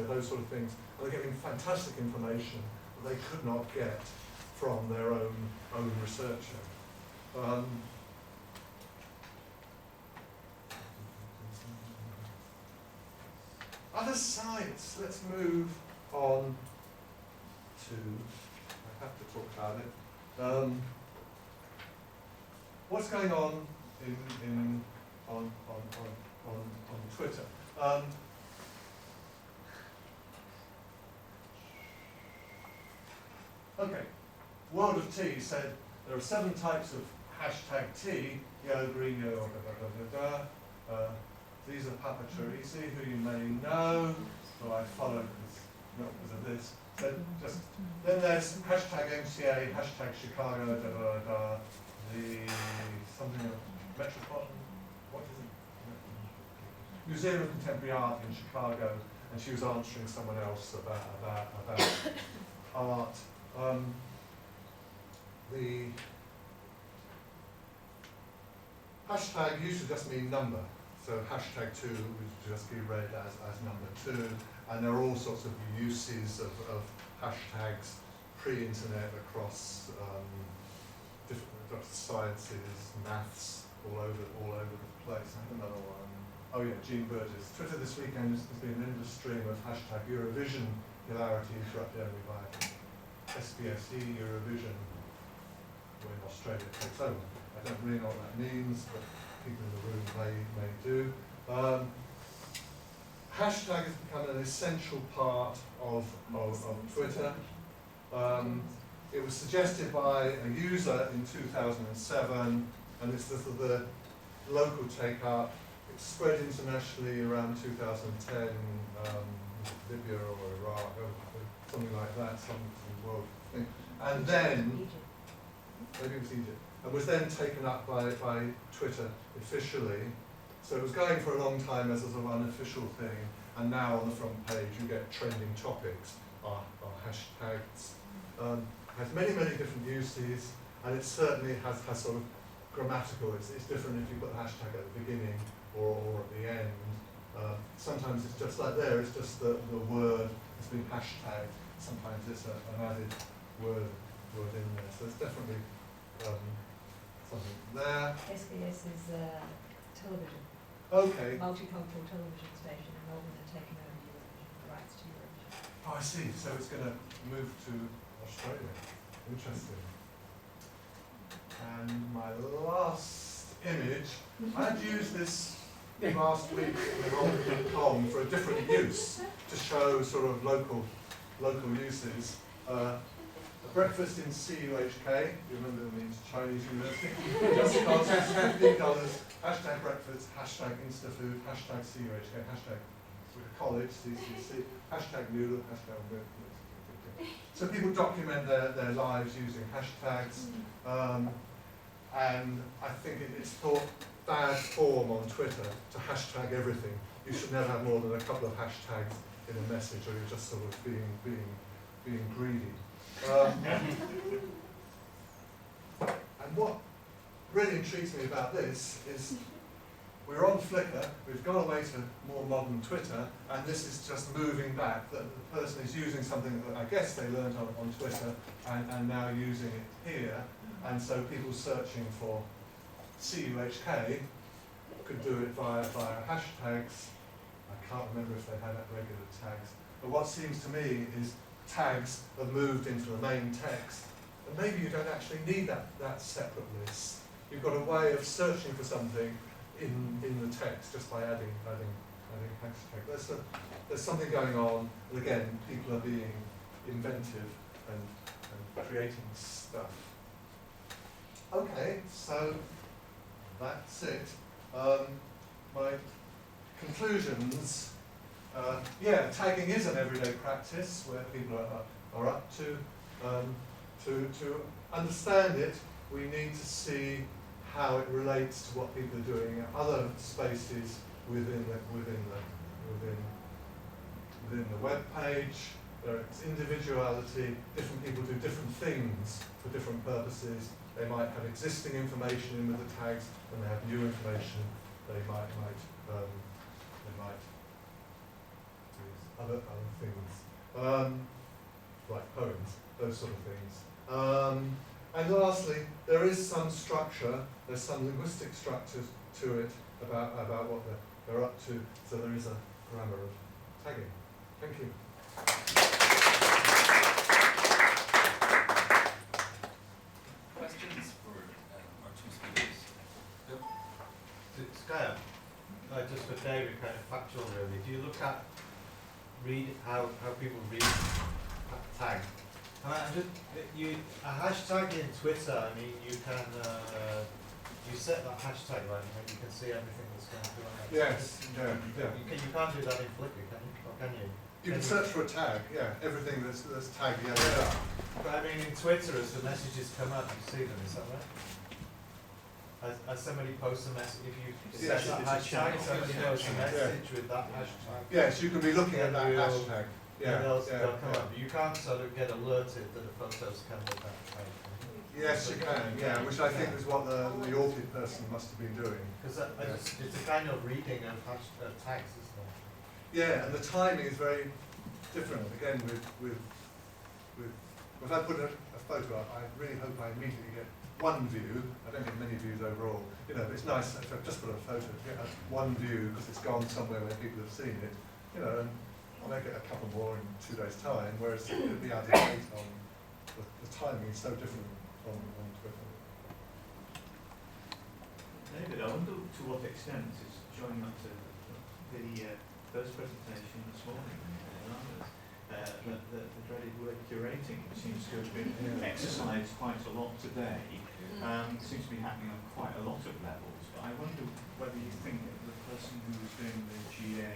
those sort of things. And they're getting fantastic information that they could not get from their own researcher. Other sites, let's move on to, I have to talk about it. What's going on on Twitter? Okay, World of Tea said there are 7 types of hashtag tea, yellow, green, yellow, da, da, da, da, da. These are Papa Teresi, who you may know, who I follow not because of this. Then there's hashtag MCA, hashtag Chicago, da da da, the something of Metropolitan, what is it? Museum of Contemporary Art in Chicago, and she was answering someone else about art. The hashtag used to just mean number. So hashtag 2 would just be read as number 2, and there are all sorts of uses of hashtags pre-internet across different sciences, maths, all over the place. I have another one. Oh yeah, Jean Burgess. Twitter this weekend has been an endless stream of hashtag Eurovision hilarity interrupted only by SBSE Eurovision when Australia takes over. I don't really know what that means, but people in the room may do. Hashtag has become an essential part of Twitter. It was suggested by a user in 2007, and it's the local take-up. It spread internationally around 2010, Libya or Iraq, or something like that, some world thing. And then, maybe it was Egypt, and was then taken up by Twitter officially. So it was going for a long time as a sort of unofficial thing, and now on the front page you get trending topics, are hashtags. Has many different uses, and it certainly has sort of grammatical. It's different if you put the hashtag at the beginning or at the end. Sometimes it's just like there, it's just the word has been hashtagged. Sometimes it's an added word in there. So it's definitely something there. SBS is television. Okay. Multicultural television station in Melbourne are taking over Eurovision, the rights to Eurovision. Oh, I see. So it's going to move to Australia. Interesting. And my last image, I had used this last week in Hong for a different use to show sort of local uses. A breakfast in CUHK, you remember it means Chinese University, just costs $15, hashtag breakfast, hashtag Instafood, hashtag CUHK, hashtag college, CCC, hashtag noodle, hashtag milk. So people document their lives using hashtags, and I think it's thought bad form on Twitter to hashtag everything. You should never have more than a couple of hashtags in a message, or you're just sort of being greedy. And what really intrigues me about this is we're on Flickr, we've gone away to more modern Twitter, and this is just moving back. The person is using something that I guess they learned on Twitter and now using it here. And so people searching for CUHK could do it via hashtags. I can't remember if they had regular tags. But what seems to me is tags have moved into the main text, and maybe you don't actually need that separate list. You've got a way of searching for something in the text just by adding hashtag. There's something going on, and again, people are being inventive and creating stuff. Okay, so that's it. My conclusions. Tagging is an everyday practice where people are up to. To understand it, we need to see how it relates to what people are doing in other spaces within the web page. There's individuality. Different people do different things for different purposes. They might have existing information in with the tags, and they have new information they might use other things, like poems, those sort of things. And lastly, there is some structure, there's some linguistic structure to it about what they're up to, so there is a grammar of tagging. Thank you. Questions for our two speakers? Skye, just for David, kind of factual really. Do you look at how people read tag? A hashtag in Twitter. I mean, you can you set that hashtag right, and you can see everything that's going through on that. Yes, yeah. You can't do that in Flickr, can you? Or can you? You can search for a tag, yeah, everything that's tagged, yeah. But I mean, in Twitter, as the messages come up, you see them. Is that right? As somebody posts a message, if you set that hashtag, somebody posts a message with that hashtag. Yes, you can be looking at that Then hashtag. Yeah, they'll yeah, come up. You can't sort of get alerted that the photos come with that tag. Yes, you can, yeah, which I think is what the Orchid person must have been doing. Because it's a kind of reading of tags, isn't it? Yeah, and the timing is very different. Again, with if I put a photo up, I really hope I immediately get one view. I don't get many views overall. You know, but it's nice if I've just put a photo to get one view because it's gone somewhere where people have seen it. You know, and I may get a couple more in 2 days' time, whereas it'll be out of date on the timing is so different on Twitter. David, I wonder to what extent it's joining up to the first presentation this morning and others, that the dreaded word curating seems to have been exercised quite a lot today. Seems to be happening on quite a lot of levels, but I wonder whether you think that the person who was doing the GA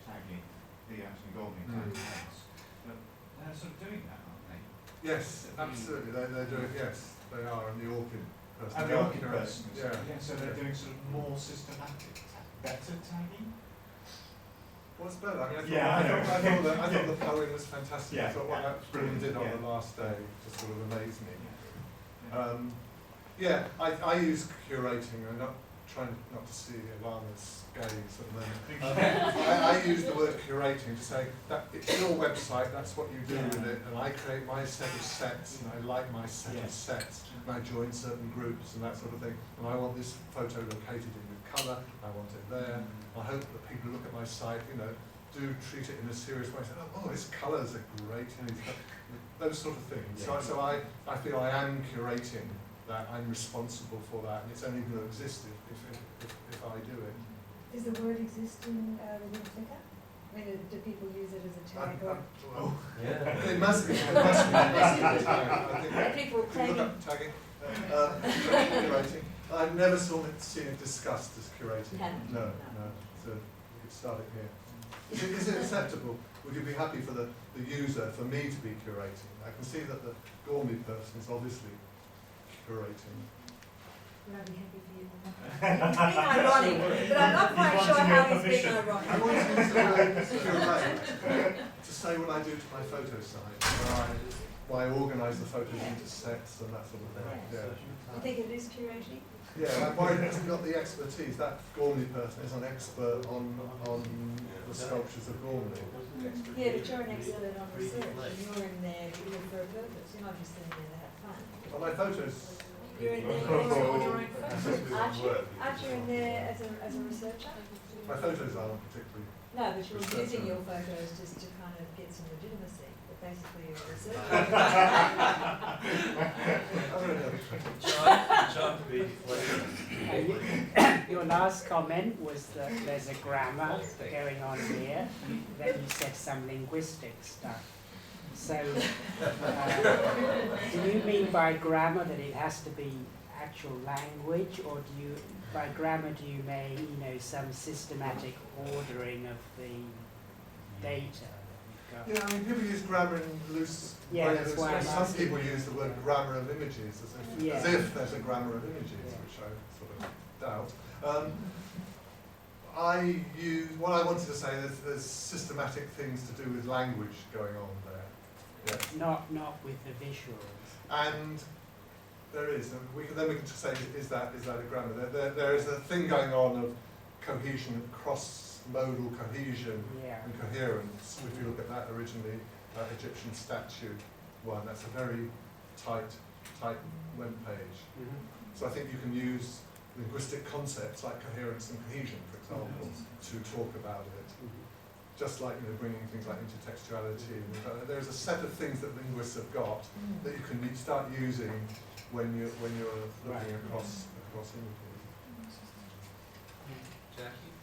tagging, the Anthony Goldman tags, they're sort of doing that, aren't they? Yes, absolutely. They're doing, yes, they are, and the Orchid person. And the Orchid person, yeah. So they're doing sort of more systematic, better tagging? What's better? I mean, Yeah, I thought the poem was fantastic. Yeah, I thought what that brilliant, did on yeah. the last day just sort of amazed me. Yeah. I use curating. I'm not trying not to see Ilana's gaze at the moment. I use the word curating to say that it's your website, that's what you do with it, and I create my set of sets, and I like my set of sets, and I join certain groups and that sort of thing, and I want this photo located in with colour, I want it there. I hope that people look at my site, you know, do treat it in a serious way, say, oh, his colours are great, you know, those sort of things. So I feel I am curating that, I'm responsible for that, and it's only going to exist if I do it. Does the word exist in within Flickr? I mean, do people use it as a tag or? Yeah. It must be. It must be. I think People look up tagging. Curating. I've never seen it discussed as curating. No. So we could start it here. Is it acceptable? Would you be happy for the user, for me to be curating? I can see that the Gormley person is obviously curating. Would I be happy for you? It's being ironic, but I'm not quite sure how it's being ironic. I want to use the word curate to say what I do to my photo site, where I organise the photos into sets and that sort of thing. Yeah. You think it is curating? Yeah, I'm worried it hasn't got the expertise. That Gormley person is an expert on the sculptures of Gormley. Yeah, but you're an expert on research, and you're in there for a purpose. You're not just in there to have fun. Well, my photos. You're in there for your own purpose. Aren't you in there as a researcher? My photos aren't particularly. No, but you're Researcher. using your photos just to kind of get some legitimacy. But basically, you're a researcher. I don't know. John, Your last comment was that there's a grammar going on here, then you said some linguistic stuff. So, do you mean by grammar that it has to be actual language, or do you, by grammar, do you mean, you know, some systematic ordering of the data? Yeah, I mean, people use grammar in loose Yeah, ways. that's why I'm Some asking. people use the word grammar of images as if there's a grammar of images, Yeah. which I sort of doubt. What I wanted to say is there's systematic things to do with language going on there. Yeah. Not with the visuals. And there is, and we can just say, is that a grammar? There is a thing going on of cohesion across modal cohesion Yeah. and coherence. If you look at that originally, Egyptian statue one, that's a very tight web page. Mhm. So I think you can use linguistic concepts like coherence and cohesion, for example, to talk about it. Just like bringing things like intertextuality. And there's a set of things that linguists have got that you can start using when you're looking Right. across images. Jackie?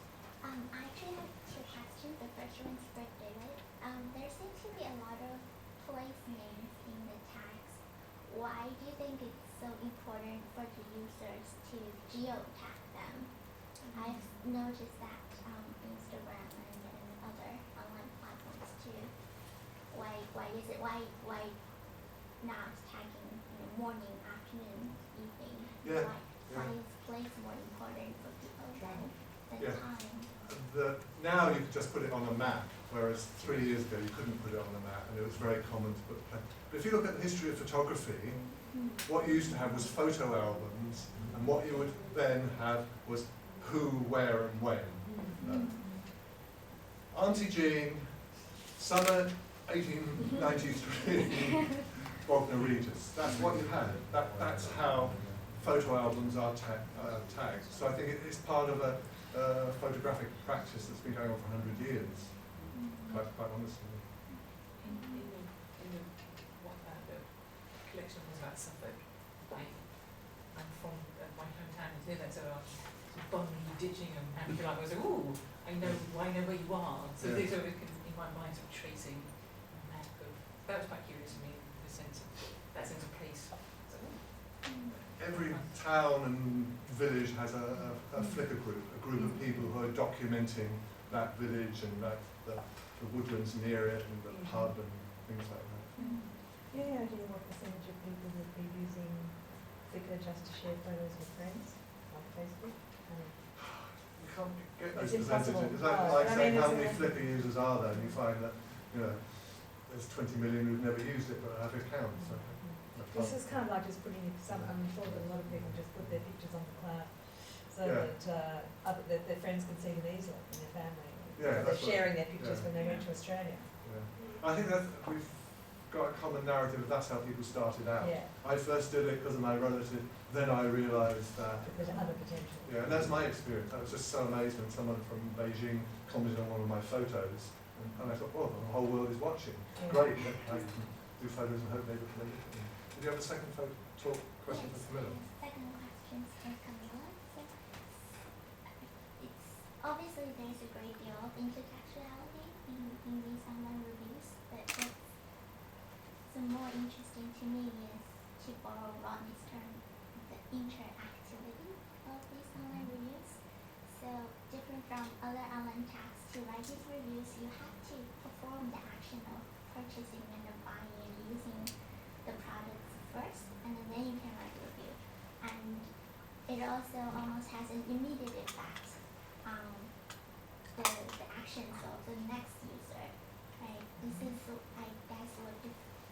I actually have two questions. The first one's for David. There seems to be a lot of place names in the tags. Why do you think it's so important for the users to geotag them? I've noticed that Instagram and other online platforms too. Why not tagging morning, afternoon, evening? Yeah, Why is place more important for people than Yeah. time? Now you could just put it on a map, whereas 3 years ago you couldn't put it on a map, and it was very common to put. But if you look at the history of photography, what you used to have was photo albums, and what you would then have was who, where, and when. Auntie Jean, summer 1893, Bognor Regis. That's what you had. That's how photo albums are tagged. So I think it's part of a photographic practice that's been going on for 100 years, quite honestly. The collection was about Suffolk. I'm from my hometown is near there, so I'm bumming, ditching, and people like I was like, ooh, I know where you are. So Yeah. they sort of in my mind sort of tracing a map of. That was quite curious to me, the sense of that sense of place. So, Every town and village has a Flickr group, a group of people who are documenting that village and the woodlands near it and the pub and things like that. Any idea what percentage of people would be using Flickr just to share photos with friends, like Facebook? You can't get those It's impossible. percentages. It's like, Oh, like I saying mean, how it's many a- Flickr users are there, and you find that there's 20 million who've never used it but have accounts. So This is kind of like just putting I'm sure that a lot of people just put their pictures on the cloud so Yeah. that their friends can see them easily and their family. Yeah, So they're that's what- sharing their pictures yeah. when they went to Australia. Yeah. I think that we've got a common narrative of that's how people started out. Yeah, I first did it because of my relative, then I realised that. there's other potential. Yeah, and that's my experience. I was just so amazed when someone from Beijing commented on one of my photos, and I thought, oh, the whole world is watching. Yeah. Great, I can do photos and hope they look at it. Did you have a second question for Camilla? Second question's for Camilla. So, it's obviously there's a great deal of intertextuality in these online reviews, but what's more interesting to me is, to borrow Rodney's term, the interactivity of these online reviews. So different from other online tasks, to write these reviews, you have to perform the action of purchasing and buying and using the products first, and then you can write a review. And it also almost has an immediate effect on the actions of the next user, right? This is, I guess, what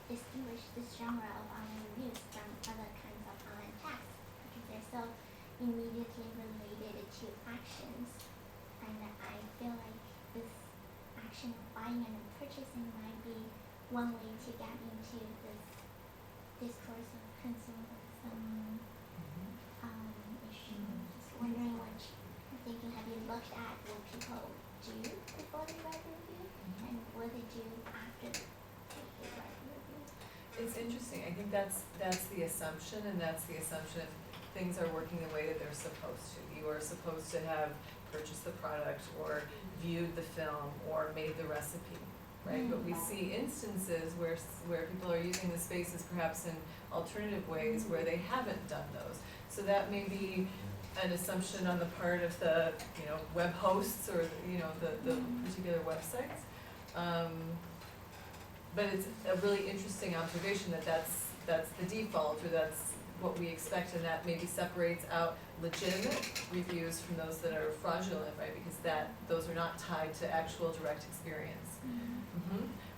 distinguishes this genre of online reviews from other kinds of online tasks, because they're so immediately related to actions. And I feel like this action of buying and purchasing might be one way to get into this discourse of consumerism issue. Just wondering what you're thinking. Have you looked at what people do before they write a review, and what they do after they write a review? it's interesting. I think that's the assumption, and that's the assumption things are working the way that they're supposed to. You are supposed to have purchased the product or viewed the film or made the recipe, right? But we see instances where people are using the spaces perhaps in alternative ways where they haven't done those. So that may be an assumption on the part of the, web hosts or, the particular websites. But it's a really interesting observation that's the default, or that's what we expect, and that maybe separates out legitimate reviews from those that are fraudulent, right? Because those are not tied to actual direct experience.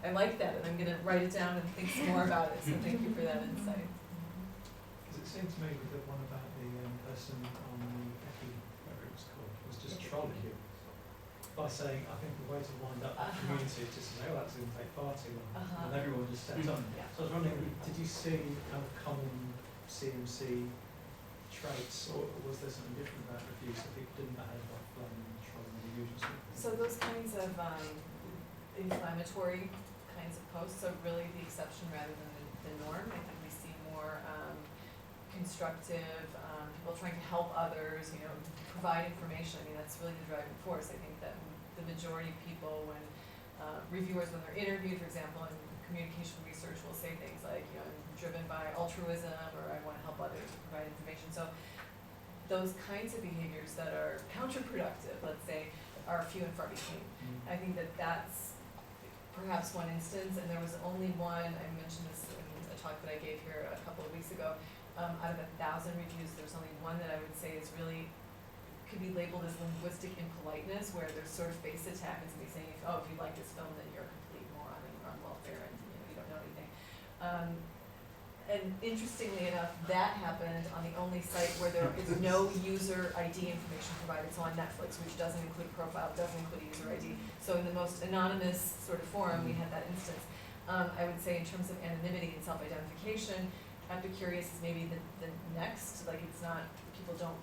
I like that, and I'm gonna write it down and think some more about it, so thank you for that insight. Because it seemed to me that the one about the person on the Becky, whatever it was called, was just trolling you. by saying, I think the way to wind up that community is just to say, oh, that's going to take far too long. Uh-huh. And everyone just stepped up. Yeah. So I was wondering, did you see kind of common CMC traits, or was there something different about reviews that people didn't behave like blaming and trolling the usual sort of thing? So those kinds of inflammatory kinds of posts are really the exception rather than the norm. I think we see more constructive, people trying to help others, you know, provide information. I mean, that's really the driving force. I think that the majority of people, when reviewers, when they're interviewed, for example, in communication research, will say things like, you know, I'm driven by altruism, or I want to help others provide information. So those kinds of behaviors that are counterproductive, let's say, are few and far between. I think that that's perhaps one instance, and there was only one, I mentioned this in a talk that I gave here a couple of weeks ago, out of 1,000 reviews, there's only one that I would say is really, could be labeled as linguistic impoliteness, where there's sort of face attack and somebody saying, oh, if you like this film, then you're a complete moron and you're on welfare and you don't know anything. And interestingly enough, that happened on the only site where there is no user ID information provided, so on Netflix, which doesn't include profile, doesn't include a user ID. So in the most anonymous sort of forum, we had that instance. I would say in terms of anonymity and self-identification, Epicurious is maybe the next, like it's not, people don't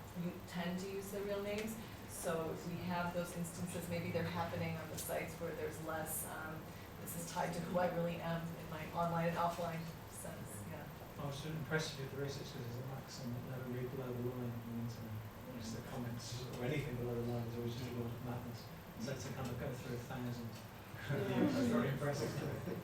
tend to use their real names. So we have those instances, maybe they're happening on the sites where there's less, this is tied to who I really am in my online and offline sense, yeah. I was impressed with the research because there's a maxim that never read below the line on the internet. Just the comments or anything below the line is always just a lot of madness. So to kind of go through 1,000. That's very impressive.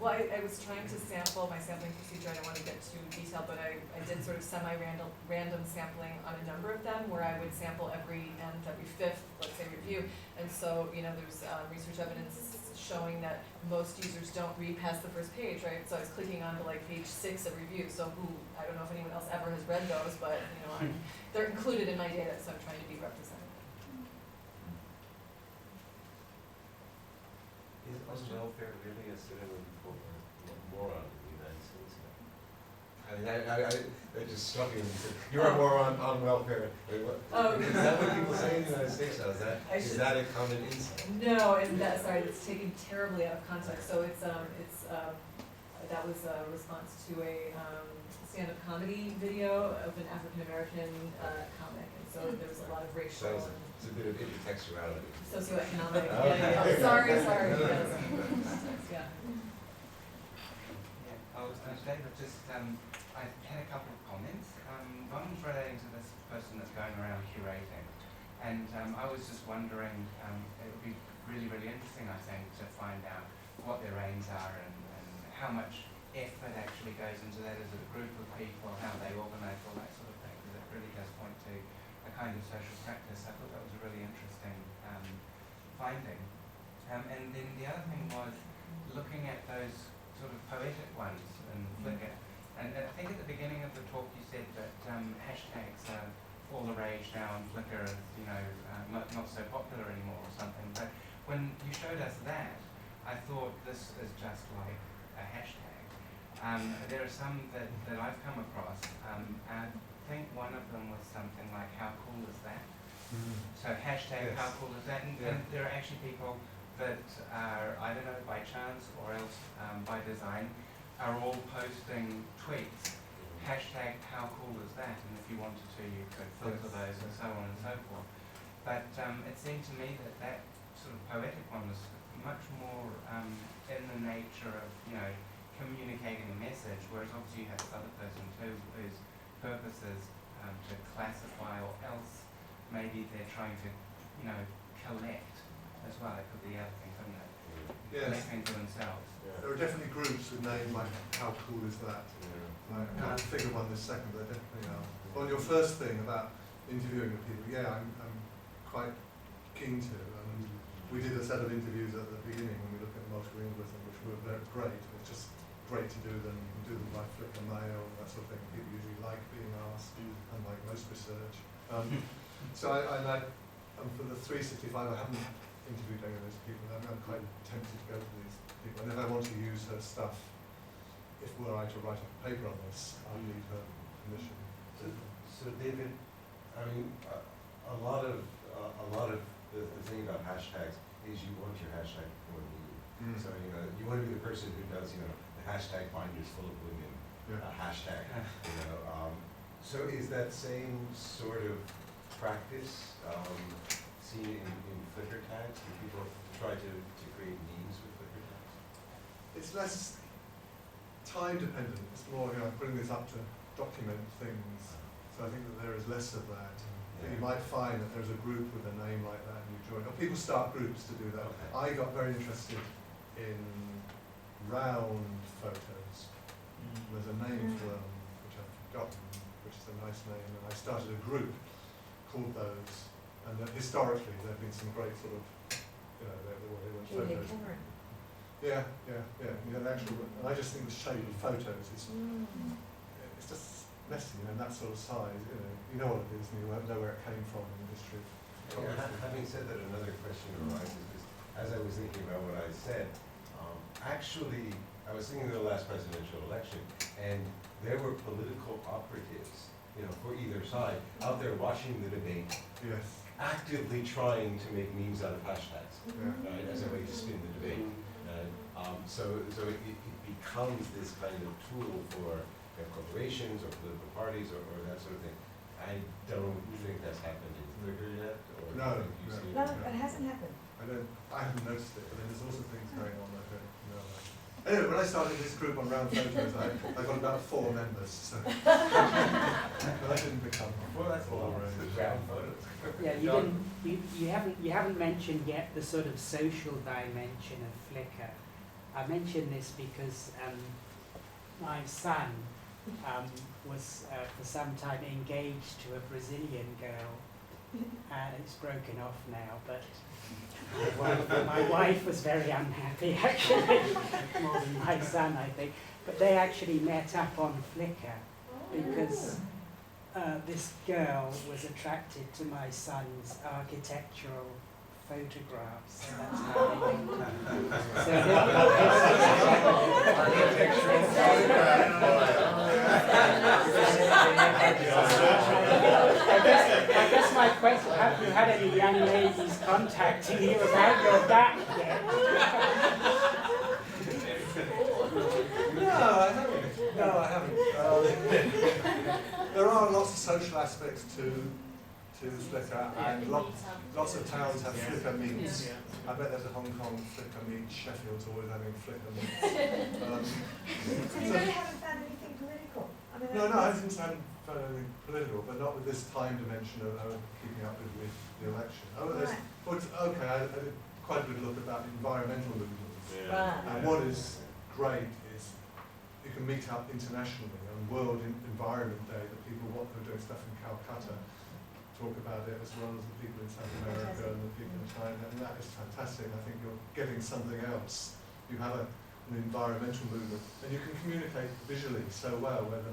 Well, I was trying to sample my sampling procedure. I don't want to get too detailed, but I did sort of semi-random sampling on a number of them, where I would sample every fifth, let's say, review. And so, you know, there's research evidence showing that most users don't read past the first page, right? So I was clicking on to like page 6 of review. So I don't know if anyone else ever has read those, but you know, they're included in my data, so I'm trying to be representative. Is on welfare really a synonym for moron in the United States? I mean, I just struck me and said, you're a moron on welfare. Wait, what? Is that what people say in the United States? Is that a common insult? No, and sorry, it's taken terribly out of context. So that was a response to a stand-up comedy video of an African American comic, and so there was a lot of racial and It's a bit of intertextuality. socioeconomic. Oh, Yeah. okay. Sorry. Yes. Yeah. I was David, just I had a couple of comments. One was relating to this person that's going around curating, and I was just wondering, it would be really, really interesting, I think, to find out what their aims are and how much effort actually goes into that. Is it a group of people, how they organise, all that sort of thing, because it really does point to a kind of social practice. I thought that was a really interesting finding. And then the other thing was looking at those sort of poetic ones in Flickr. And I think at the beginning of the talk you said that hashtags are all the rage now on Flickr, you know, not so popular anymore or something. But when you showed us that, I thought this is just like a hashtag. There are some that I've come across. I think one of them was something like, how cool is that? So hashtag, Yes. how cool is that? And there are actually people that are, I don't know, by chance or else by design, are all posting tweets. Hashtag, how cool is that? And if you wanted to, you could filter those and so on and so forth. But it seemed to me that that sort of poetic one was much more in the nature of, you know, communicating a message, whereas obviously you have this other person too whose purpose is to classify, or else maybe they're trying to, you know, collect as well. It could be the other thing, couldn't it? Yes. Collecting for themselves. There are definitely groups with names like How Cool Is That? I can't think of one this second, but there definitely are. On your first thing about interviewing with people, yeah, I'm quite keen to. We did a set of interviews at the beginning when we looked at multilingualism, which were very great. It's just great to do them. You can do them by Flickr Mail and that sort of thing. People usually like being asked, unlike most research. So I like, for the 365, I haven't interviewed any of those people. I'm quite tempted to go to these people. And if I want to use her stuff, if were I to write a paper on this, I'd need her permission. So David, I mean, a lot of the thing about hashtags, is you want your hashtag more neat. Mm. So, you know, you want to be the person who does, you know, the hashtag binders full of women, Yeah. hashtag, you know. So is that same sort of practice seen in Flickr tags? Do people try to create memes with Flickr tags? It's less time dependent, it's more, you know, putting this up to document things. So I think that there is less of that. But you might find that there's a group with a name like that and you join, or people start groups to do that. Okay. I got very interested in round photos. There's a name for them, which I've forgotten, which is a nice name, and I started a group called those. And historically, there have been some great sort of, you know, they were Julia photos. Cameron. Yeah. You know, the actual, and I just think the shape of photos is, it's just messy, you know, and that sort of size, you know what it is, and you won't know where it came from in the history of photography. Having said that, another question arises, because as I was thinking about what I said, actually, I was thinking of the last presidential election, and there were political operatives, you know, for either side, out there watching the debate, Yes. actively trying to make memes out of hashtags, Yeah. right, as a way to spin the debate. So it becomes this kind of tool for, you know, corporations or political parties or that sort of thing. I don't think that's happened in Flickr yet, or No, have you no. seen No, it? it hasn't happened. I haven't noticed it, but then there's also things going on that I don't know about. Anyway, when I started this group on round photos, I got about 4 members, so. But I didn't become. Well, that's a lot of ground photos. Yeah, you haven't mentioned yet the sort of social dimension of Flickr. I mention this because my son was for some time engaged to a Brazilian girl, and it's broken off now, but my wife was very unhappy actually, more than my son I think. But they actually met up on Flickr because this girl was attracted to my son's architectural photographs. So that's how they I guess my question, have you had any young ladies contacting you about your back yet? No, I haven't. There are lots of social aspects to Flickr, and lots of towns have Flickr meets. I bet there's a Hong Kong Flickr meet. Sheffield's always having Flickr meets. So you really haven't found anything political? I mean, No, I haven't found anything political, but not with this time dimension of keeping up with the election. Okay, I did quite a good look about environmental movements. Right. And what is great is you can meet up internationally on World Environment Day, the people what are doing stuff in Calcutta talk about it, as well as the people in South America and the people in China, and that is fantastic. I think you're getting something else. You have an environmental movement, and you can communicate visually so well with a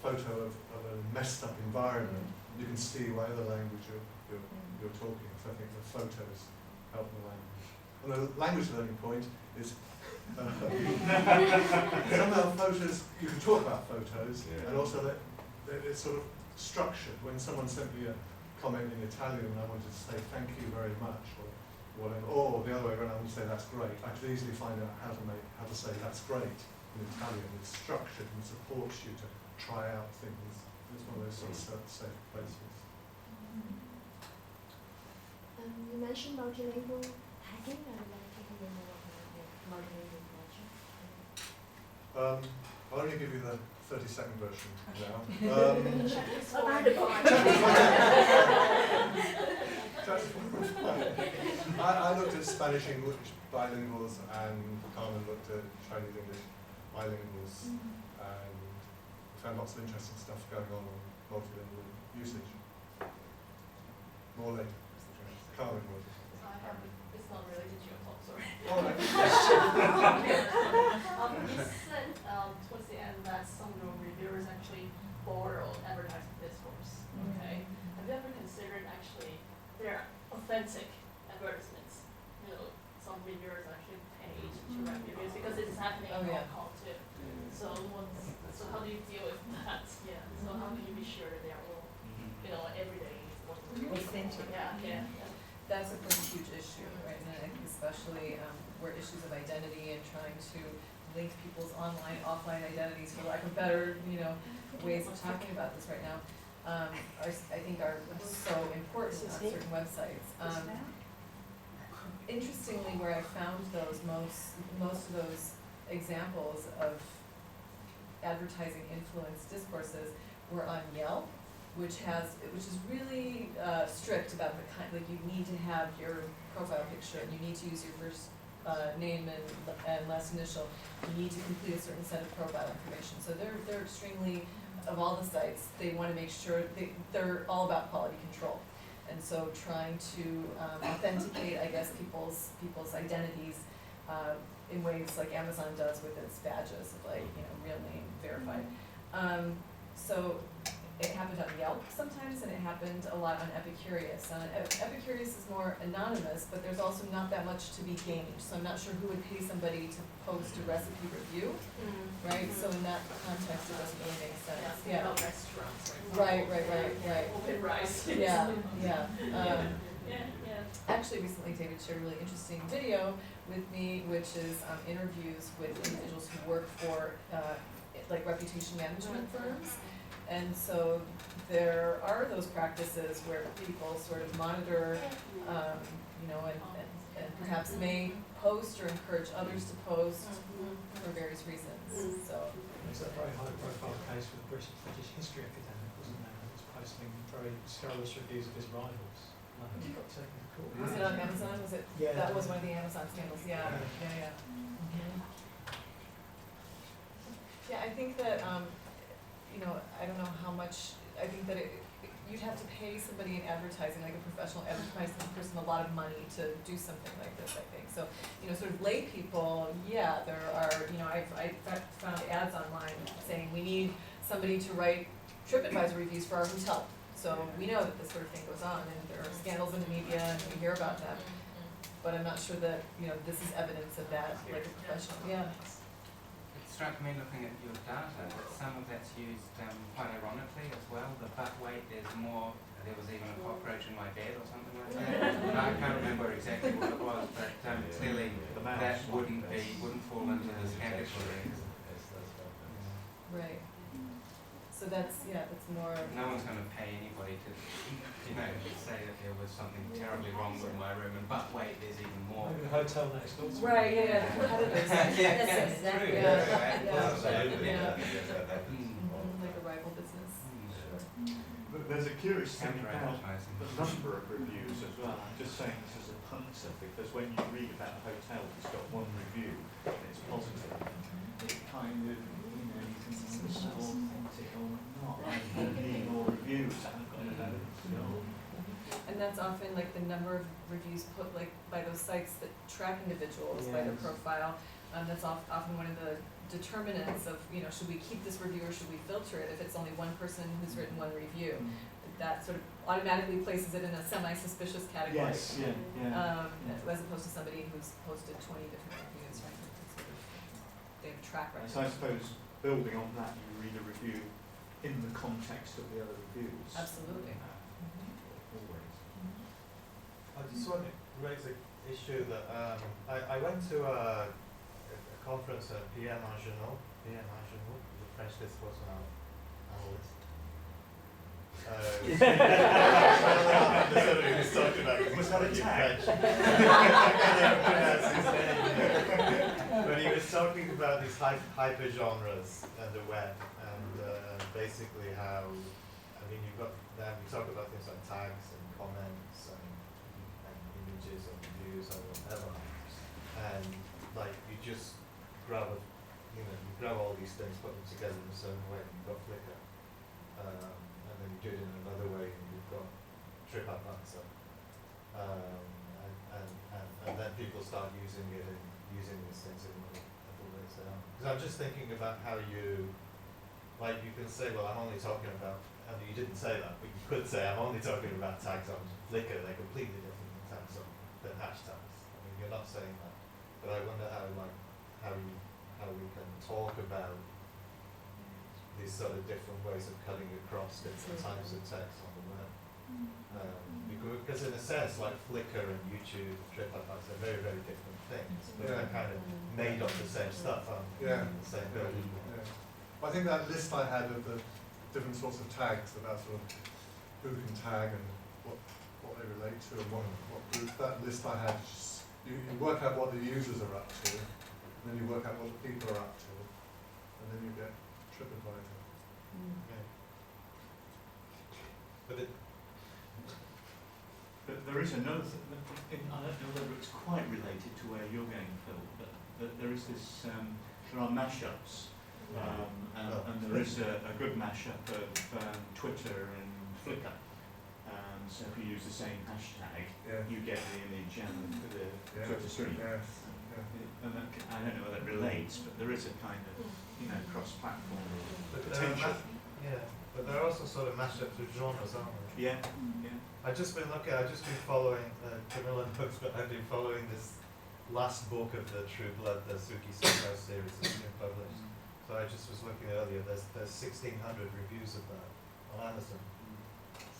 photo of a messed up environment. You can see by the language you're talking. So I think the photos help the language. And the language learning point is somehow photos, you can talk about photos, and also that it's sort of structured. When someone sent me a comment in Italian and I wanted to say thank you very much, or whatever, or the other way around, I would say that's great, I could easily find out how to say that's great in Italian. It's structured and supports you to try out things. It's one of those sort of safe places. You mentioned multilingual tagging. I would like to hear more about your multilingual project. I'll only give you the 30-second version now. I looked at Spanish English bilinguals, and Carmen looked at Chinese English bilinguals, and found lots of interesting stuff going on multilingual usage. More later. Carmen will. It's not related to your talk, sorry. All right. You said towards the end that some of your reviewers actually borrow advertising discourse. Okay. Have you ever considered actually they're authentic advertisements? You know, some reviewers actually paid to write reviews because it's happening in Hong Kong too. So how do you deal with that? Yeah. So how can you be sure that they are all, you know, everyday Authentic. Yeah. that's a pretty huge issue, right? And I think especially where issues of identity and trying to link people's online, offline identities, for lack of better, ways of talking about this right now, I think are so important on certain websites. Interestingly, where I found those most of those examples of advertising influence discourses were on Yelp, which is really strict about the kind, like you need to have your profile picture, and you need to use your first name and last initial. You need to complete a certain set of profile information. So they're extremely, of all the sites, they want to make sure they're all about quality control. And so trying to authenticate, I guess, people's identities in ways like Amazon does with its badges of real name verified. So it happened on Yelp sometimes, and it happened a lot on Epicurious. Epicurious is more anonymous, but there's also not that much to be gained. So I'm not sure who would pay somebody to post a recipe review, right? So in that context, it doesn't really make sense. Yeah. Restaurants. Right. Open rice. Yeah. Yeah. Actually, recently David shared a really interesting video with me, which is interviews with individuals who work for reputation management firms. And so there are those practices where people sort of monitor, and perhaps may post or encourage others to post for various reasons. So There's that very high profile case with the British History Academic, wasn't there? Who was posting very scurrilous reviews of his rivals. And I think he got taken to court. was it on Amazon? Was it? Yeah. That was one of the Amazon scandals. Yeah. Yeah, I think that I don't know how much. I think that you'd have to pay somebody in advertising, like a professional advertising person, a lot of money to do something like this, I think. So, sort of lay people, yeah, there are, I've found ads online saying we need somebody to write TripAdvisor reviews for our hotel. So we know that this sort of thing goes on, and there are scandals in the media, and we hear about them. But I'm not sure that, this is evidence of that, like a professional, yeah. It struck me looking at your data that some of that's used quite ironically as well. The butt weight, there was even a cockroach in my bed or something like that. I can't remember exactly what it was, but clearly that wouldn't fall into this category. Right. So that's more. No one's going to pay anybody to, say that there was something terribly wrong with my room, and butt weight, there's even more. Maybe the hotel next door. Right, yeah, competitors. That's exactly. Like a rival business. Sure. But there's a curious thing about Counter-advertising. the number of reviews as well. I'm just saying this as a punter, because when you read about a hotel that's got one review and it's positive, it kind of, you can think it's authentic or not. I need more reviews, I've got to know. And that's often like the number of reviews put like by those sites that track individuals by their profile. That's often one of the determinants of, should we keep this review or should we filter it? If it's only one person who's written one review, that sort of automatically places it in a semi-suspicious category. Yes, As opposed to somebody who's posted 20 different reviews, right? They have a track record. So I suppose building on that, you read a review in the context of the other reviews. Absolutely. Always. I just want to raise an issue that I went to a conference at Pierre Mangenot, the French discourse analyst. Was that a tag? But he was talking about these hyper genres and the web, and basically how, we talk about things like tags and comments and images and views or whatever, and you just grab all these things, put them together in a certain way, and you've got Flickr, and then you do it in another way, and you've got TripAdvisor, and then people start using it and using these things in other ways. Because I'm just thinking about how you can say, well, I'm only talking about, and you didn't say that, but you could say I'm only talking about tags on Flickr. They're completely different than tags than hashtags. You're not saying that, but I wonder how we can talk about these sort of different ways of cutting across different types of text on the web. Because in a sense, like Flickr and YouTube, TripAdvisor, they're very, very different things, but Yeah. they're kind of made of the same stuff, aren't they? Yeah. The same building. Yeah. I think that list I had of the different sorts of tags about sort of who can tag and what they relate to and what group, that list I had, you work out what the users are up to, and then you work out what the people are up to, and then you get TripAdvisor. Yeah. But it, But there is another thing, I don't know whether it's quite related to where you're going, Phil, but there is this, there are mashups, and there is a good mashup of Twitter and Flickr. So if you use the same hashtag, you get the image and the Twitter stream. Yes. And that, I don't know whether it relates, but there is a kind of, cross-platform but there are potential. but there are also sort of mashups with genres, aren't there? Yeah, yeah. I've just been following, Camilla knows, but I've been following this last book of the True Blood, the Suki Soko series that's been published. So I just was looking earlier, there's 1,600 reviews of that on Amazon.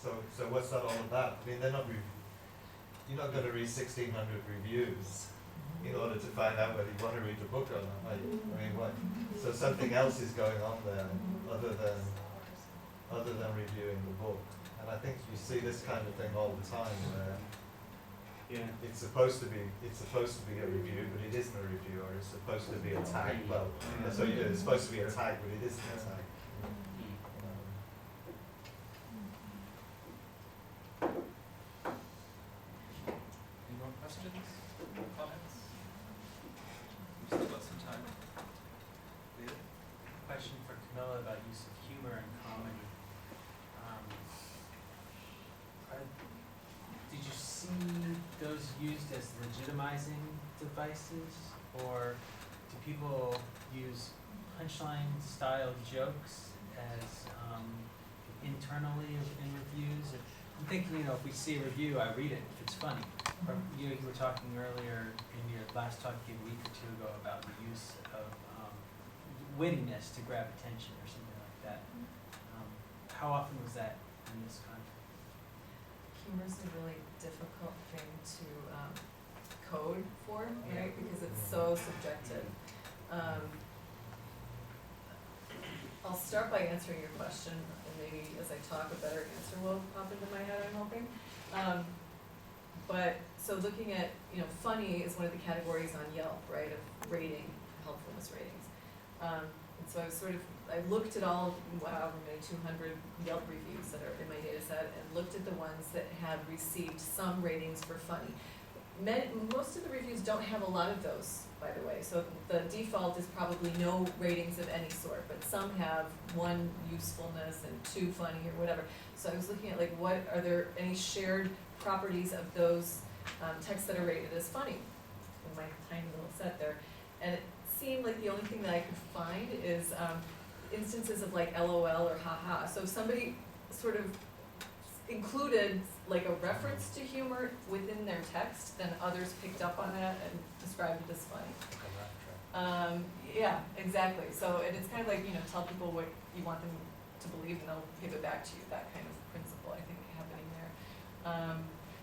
So what's that all about? I mean, you're not going to read 1,600 reviews in order to find out whether you want to read the book or not. I mean, what? So something else is going on there other than reviewing the book. And I think you see this kind of thing all the time where it's supposed to be a review, but it isn't a review, or it's supposed to be a tag. Well, that's what you do. It's supposed to be a tag, but it isn't a tag. Any more questions, comments? We've still got some time. Leah? Question for Camilla about use of humor and comedy. Did you see those used as legitimizing devices, or do people use punchline style jokes as internally in reviews? I'm thinking, if we see a review, I read it if it's funny. Or you were talking earlier in your last talk a week or two ago about the use of wittiness to grab attention or something like that. How often was that in this context? Humor is a really difficult thing to code for, right? Because it's so subjective. I'll start by answering your question, and maybe as I talk, a better answer will pop into my head, I'm hoping. But so looking at, funny is one of the categories on Yelp, right, of rating, helpfulness ratings. And so I looked at all, however many 200 Yelp reviews that are in my data set, and looked at the ones that have received some ratings for funny. Most of the reviews don't have a lot of those, by the way, so the default is probably no ratings of any sort, but some have 1 usefulness and 2 funny or whatever. So I was looking at are there any shared properties of those texts that are rated as funny in my tiny little set there. And it seemed like the only thing that I could find is instances of LOL or haha. So if somebody sort of included a reference to humor within their text, then others picked up on that and described it as funny. Yeah, exactly. So and it's kind of tell people what you want them to believe and they'll give it back to you, that kind of principle I think happening there.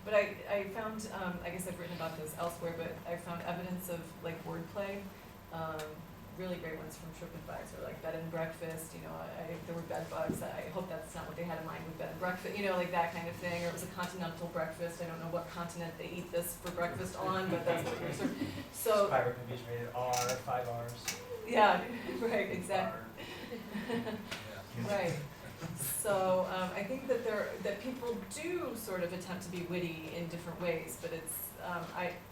But I found, I guess I've written about this elsewhere, but I found evidence of wordplay, really great ones from TripAdvisor, like bed and breakfast, there were bed bugs, I hope that's not what they had in mind with bed and breakfast, that kind of thing, or it was a continental breakfast, I don't know what continent they eat this for breakfast on, but that's what you're served. So Pirate movies rated R, 5 Rs. yeah, right, exactly. Right. So I think that people do sort of attempt to be witty in different ways, but it's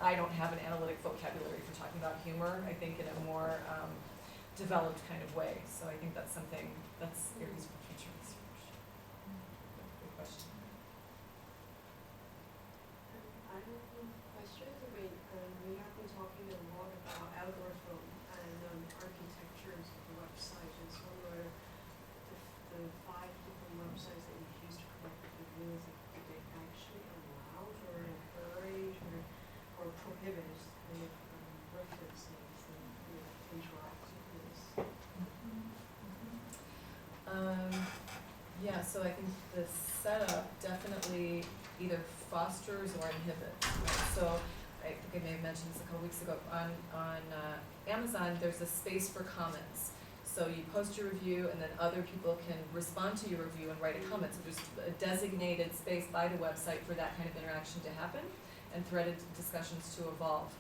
I don't have an analytic vocabulary for talking about humor. I think in a more developed kind of way. So I think that's something that's areas for future research. Good question. I have one question. We have been talking a lot about outdoor film and architectures of the website, and so were the 5 different websites that you used to collect the reviews, did they actually allow or encourage or prohibit kind of references and interactiveness? Yeah, so I think the setup definitely either fosters or inhibits, right? So I think I may have mentioned this a couple weeks ago, on Amazon, there's a space for comments. So you post your review and then other people can respond to your review and write a comment. So there's a designated space by the website for that kind of interaction to happen and threaded discussions to evolve.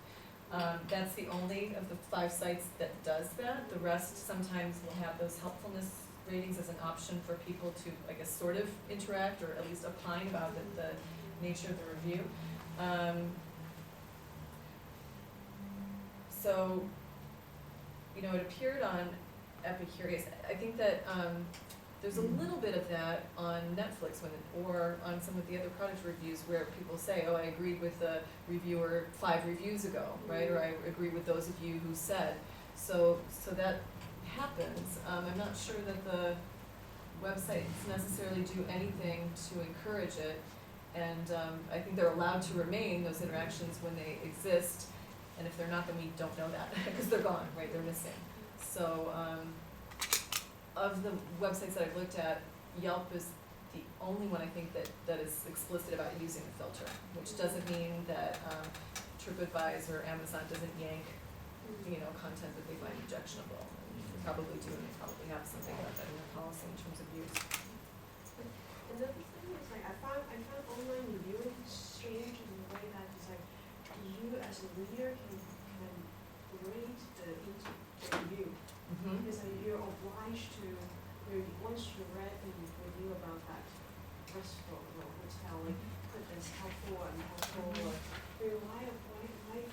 That's the only of the 5 sites that does that. The rest sometimes will have those helpfulness ratings as an option for people to, I guess, sort of interact or at least opine about the nature of the review. So, you know, it appeared on Epicurious. I think that there's a little bit of that on Netflix or on some of the other product reviews where people say, oh, I agreed with the reviewer 5 reviews ago, right? Or I agree with those of you who said. So that happens. I'm not sure that the websites necessarily do anything to encourage it. And I think they're allowed to remain, those interactions, when they exist. And if they're not, then we don't know that because they're gone, right? They're missing. So of the websites that I've looked at, Yelp is the only one I think that is explicit about using a filter, which doesn't mean that TripAdvisor or Amazon doesn't yank, you know, content that they find objectionable. They probably do, and they probably have something about that in their policy in terms of use. Another thing is like I found online reviewing strange in the way that it's like you as a reader can rate the review. Because you're obliged to, once you read the review about that restaurant or hotel, like put this helpful and helpful, or why do I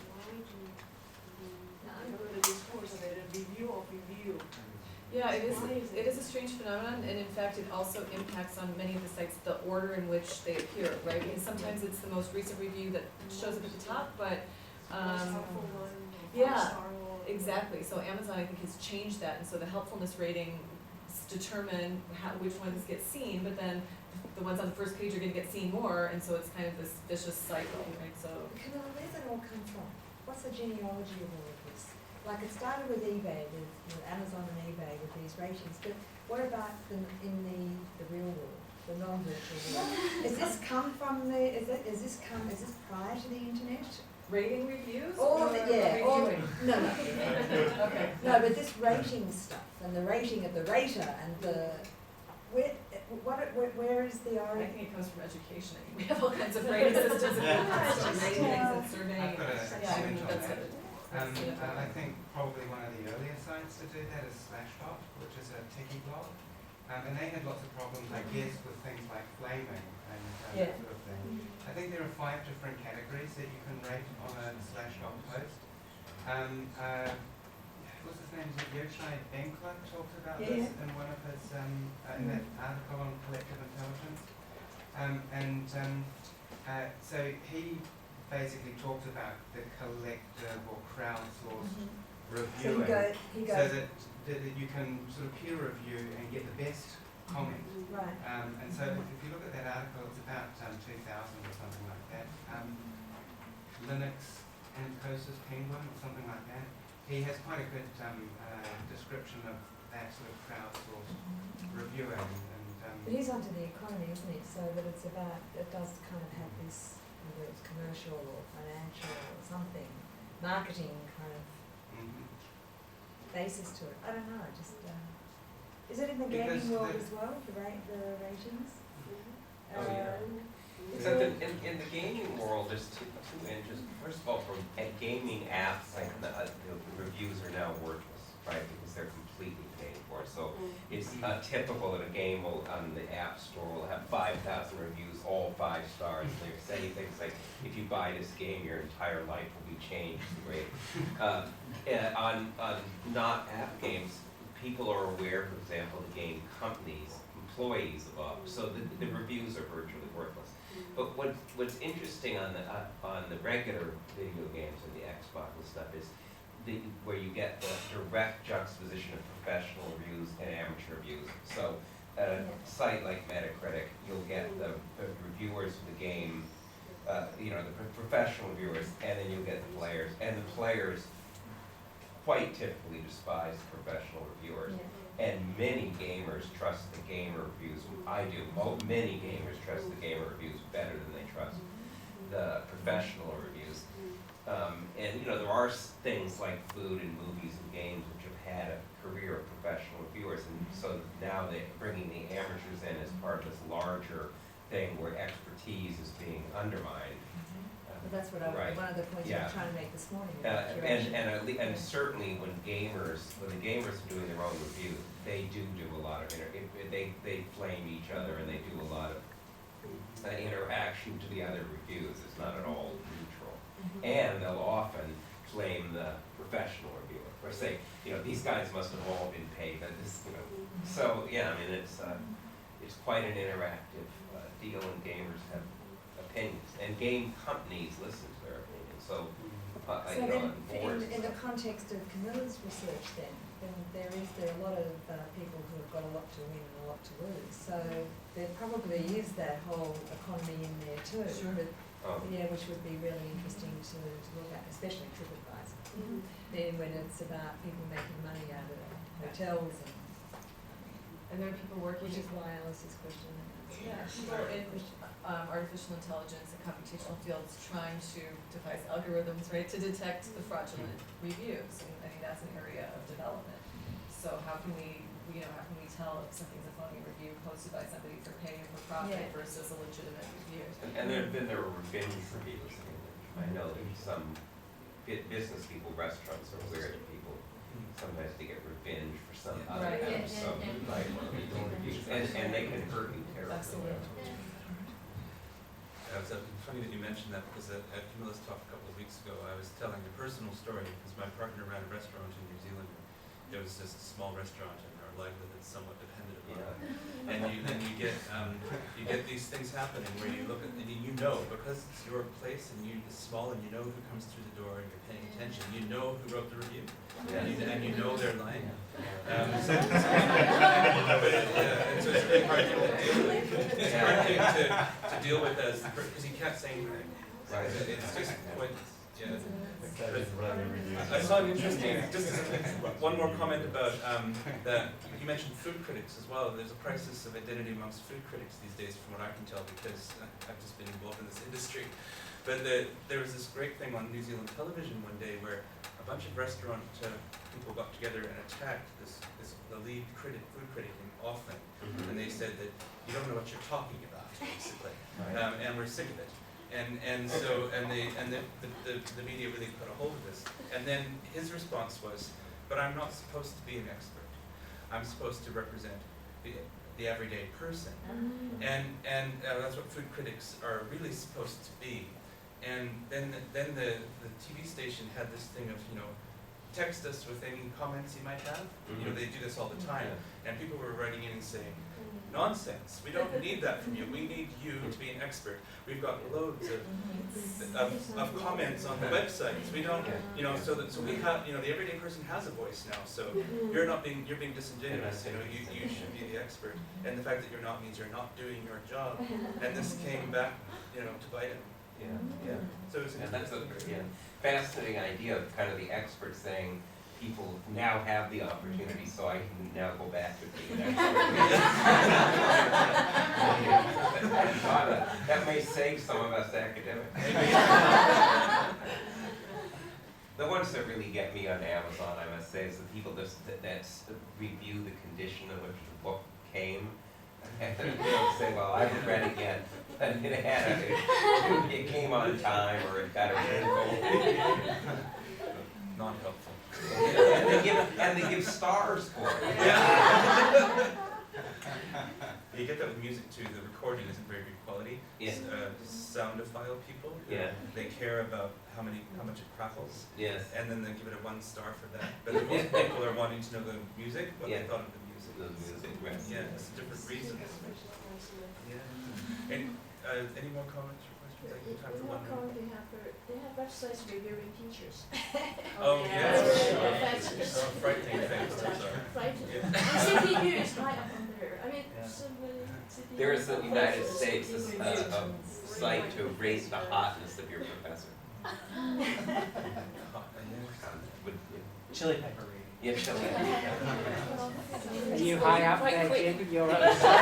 don't know the discourse of it, a review of review. Yeah, it Why is a strange phenomenon, and in fact, it also impacts on many of the sites the order in which they appear, right? Because sometimes it's the most recent review that shows up at the top, but Most helpful one, or yeah, 5-star one. exactly. So Amazon, I think, has changed that, and so the helpfulness ratings determine which ones get seen, but then the ones on the first page are going to get seen more, and so it's kind of this vicious cycle, right? So Camilla, where does it all come from? What's the genealogy of all of this? Like it started with eBay, with Amazon and eBay with these ratings, but what about in the real world, the non-virtual world? Has this come from is this prior to the internet? rating reviews? All of or it, yeah. reviewing? No. Okay. No, but this rating stuff and the rating of the rater and the where is the I origin? think it comes from education. I think we have all kinds of rating systems and rating things and surveying. I've got a Yeah, I mean, comment on that's that. it. I think probably one of the earlier sites to do that is Slashdot, which is a techie blog. And they had lots of problems, I guess, with things like flaming and that sort of thing. I think there are 5 different categories that you can rate on a Slashdot post. What's his name? Yoshai Benkler talked about this in one of his, in that article on collective intelligence. So he basically talked about the collective or crowdsourced reviewing, so that you can sort of peer review and get the best comment. Right. And so if you look at that article, it's about 2000 or something like that. Linux and Cosis Penguin or something like that. He has quite a good description of that sort of crowdsourced reviewing. But he's onto the economy, isn't he? So that it does kind of have this, whether it's commercial or financial or something, marketing kind of basis to it. I don't know, just, is it in the Because gaming world the- as well, the ratings? Oh, yeah. Except in the gaming world, there's two interests. First of all, for gaming apps, like the reviews are now worthless, right? Because they're completely paid for. So it's typical that a game on the App Store will have 5,000 reviews, all 5 stars. And they're saying things like, if you buy this game, your entire life will be changed. Great. On not app games, people are aware, for example, the game companies, employees of so the reviews are virtually worthless. But what's interesting on the regular video games and the Xbox and stuff is where you get the direct juxtaposition of professional reviews and amateur reviews. So at a site like Metacritic, you'll get the reviewers of the game, the professional reviewers, and then you'll get the players. And the players quite typically despise the professional reviewers. And many gamers gamers trust the gamer reviews. I do. Many gamers trust the gamer reviews better than they trust the professional reviews. And you know, there are things like food and movies and games which have had a career of professional reviewers, and so now they're bringing the amateurs in as part of this larger thing where expertise is being undermined. But that's what Right. one of the points I Yeah. was trying to make this morning. about curation. And certainly when the gamers are doing their own reviews, they do a lot of they flame each other, and they do a lot of interaction to the other reviews. It's not at all neutral. And they'll often flame the professional reviewer, or say, you know, these guys must have all been paid, but this, you know. So, yeah, I mean, it's quite an interactive deal, and gamers have opinions, and game companies listen to their opinions, so, So you know, then, on boards. in the context of Camilla's research then there are a lot of people who have got a lot to win and a lot to lose. So there probably is that whole economy in there too. Sure. But, Oh. yeah, which would be really interesting to look at, especially TripAdvisor. Then when it's about people making money out of hotels And there are people working. which is why Alice's question. Yeah, people in artificial intelligence and computational fields trying to devise algorithms, right, to detect the fraudulent reviews. And I think that's an area of development. So how can we tell if something's a phony review posted by somebody for paying for profit Yeah. versus a legitimate review? And there were revenge reviews. I know there's some business people, restaurants are weird people. Sometimes they get revenge for some other Right. kind of some like one of these reviews, and they can hurt you terribly. Absolutely. It's funny that you mentioned that, because at Camilla's talk a couple of weeks ago, I was telling a personal story, because my partner ran a restaurant in New Zealand. It was just a small restaurant, and our livelihood somewhat depended upon it. And you get these things happening where you look at, and you know, because it's your place and it's small, and you know who comes through the door, and you're paying attention, you know who wrote the review, and you know they're lying. So it's a really hard thing to deal with. It's a hard thing to deal with because you can't say anything. Right. It's just quite, yeah. I I saw an interesting, just one more comment about that. You mentioned food critics as well. There's a crisis of identity amongst food critics these days, from what I can tell, because I've just been involved in this industry. But there was this great thing on New Zealand television one day where a bunch of restaurant people got together and attacked the lead food critic in Auckland, and they said that you don't know what you're talking about, basically, and we're sick of it. And so the media really put a hold of this. And then his response was, but I'm not supposed to be an expert. I'm supposed to represent the everyday person. And that's what food critics are really supposed to be. And then the TV station had this thing of, text us with any comments you might have. They do this all the time. And people were writing in and saying, nonsense. We don't need that from you. We need you to be an expert. We've got loads of comments on the websites. We don't, so we have, the everyday person has a voice now. So you're being disingenuous. You should be the expert. And the fact that you're not means you're not doing your job. And this came back, to bite him. Yeah. So it's that's a fascinating idea of kind of the expert saying, people now have the opportunity, so I can now go back to being an expert. That may save some of us academics. The ones that really get me on Amazon, I must say, is the people that review the condition in which the book came. And say, well, I haven't read it yet. And it came on time, or it got a wrinkle. Not helpful. And they give stars for it. Yeah. You get that with music too. The recording isn't very good quality. Yeah. Soundophile people. Yeah. They care about how much it crackles. Yes. And then they give it a 1 star for that. But most people are wanting to know the music, what they thought of the music. The music, right. Yeah, it's different reasons. Yeah. And any more comments or questions? I have time for one more. They have websites reviewing teachers. Oh, yes. Offenses. Oh, frightening things, those are. Frightening. Yeah. And CPU is high up on there. I mean, somebody. There is the United States a site to rate the hotness of your professor. Chili pepper rating. Yeah, chili pepper. you high up quite there, quick. Jim? You're at the top.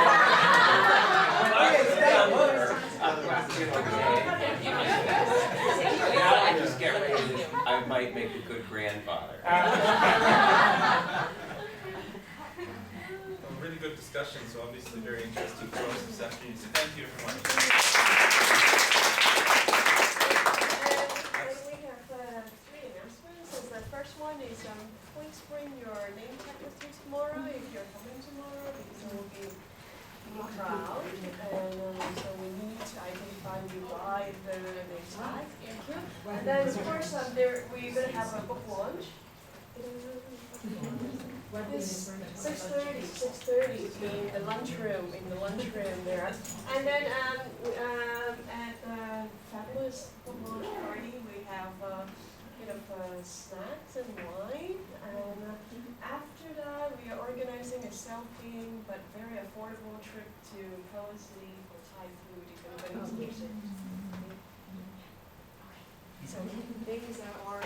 Now I just get ready to, I might make a good grandfather. A really good discussion, so obviously very interesting for us this afternoon, so thank you everyone. And we have three announcements. So the first one is please bring your name tag with you tomorrow if you're coming tomorrow because there will be a crowd and so we need to identify you by the name tag. Thank you. And then of course we're going to have a book launch. This 6:30 in the lunchroom there. And then at the fabulous book launch party we have a bit of snacks and wine. And after that we are organizing a self-themed but very affordable trip to Pearl City for Thai food if anybody's interested. So things that are